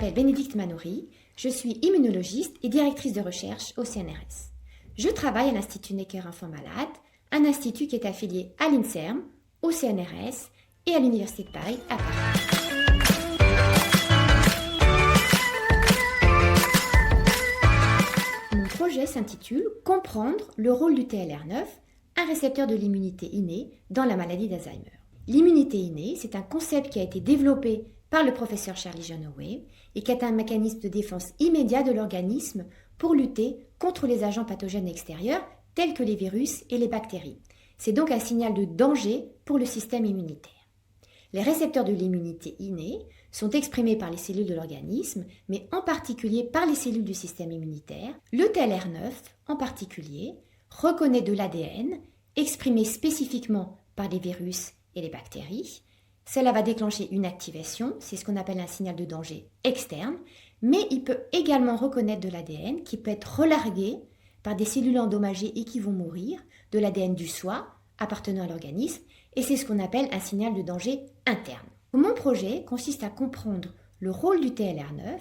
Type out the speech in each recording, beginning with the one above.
m'appelle Bénédicte Manoury, je suis immunologiste et directrice de recherche au CNRS. Je travaille à l'Institut Necker Enfants Malades, un institut qui est affilié à l'INSERM, au CNRS et à l'Université de Paris à Paris. Mon projet s'intitule « Comprendre le rôle du TLR9, un récepteur de l'immunité innée dans la maladie d'Alzheimer ». L'immunité innée, c'est un concept qui a été développé par le professeur Charlie Genoway et qui est un mécanisme de défense immédiat de l'organisme pour lutter contre les agents pathogènes extérieurs tels que les virus et les bactéries. C'est donc un signal de danger pour le système immunitaire. Les récepteurs de l'immunité innée sont exprimés par les cellules de l'organisme, mais en particulier par les cellules du système immunitaire. Le TLR9, en particulier, reconnaît de l'ADN exprimé spécifiquement par les virus et les bactéries. Cela va déclencher une activation, c'est ce qu'on appelle un signal de danger externe, mais il peut également reconnaître de l'ADN qui peut être relargué par des cellules endommagées et qui vont mourir, de l'ADN du soi appartenant à l'organisme, et c'est ce qu'on appelle un signal de danger interne. Mon projet consiste à comprendre le rôle du TLR9,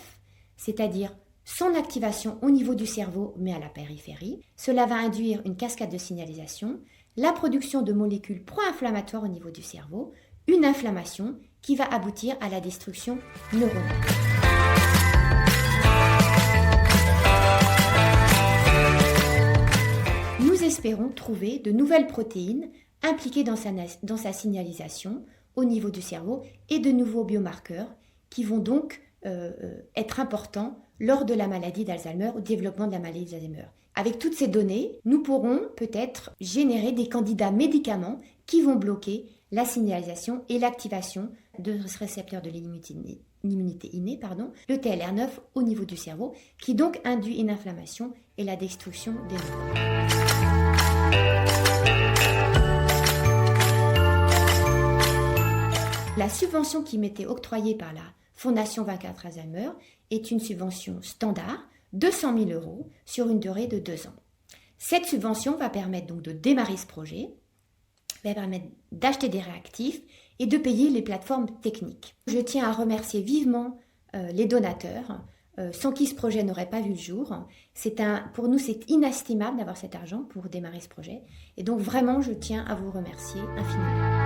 c'est-à-dire son activation au niveau du cerveau mais à la périphérie. Cela va induire une cascade de signalisation, la production de molécules pro-inflammatoires au niveau du cerveau, une inflammation qui va aboutir à la destruction neuronale. Nous espérons trouver de nouvelles protéines impliquées dans sa signalisation au niveau du cerveau et de nouveaux biomarqueurs qui vont donc être importants lors de la maladie d'Alzheimer, au développement de la maladie d'Alzheimer. Avec toutes ces données, nous pourrons peut-être générer des candidats médicaments qui vont bloquer la signalisation et l'activation de ce récepteur de l'immunité innée, le TLR9 au niveau du cerveau, qui donc induit une inflammation et la destruction des neurones. La subvention qui m'était octroyée par la Fondation 24 Alzheimer est une subvention standard, 200 000 € sur une durée de 2 ans. Cette subvention va permettre donc de démarrer ce projet, va permettre d'acheter des réactifs et de payer les plateformes techniques. Je tiens à remercier vivement les donateurs, sans qui ce projet n'aurait pas vu le jour. Pour nous, c'est inestimable d'avoir cet argent pour démarrer ce projet. Et donc vraiment, je tiens à vous remercier infiniment.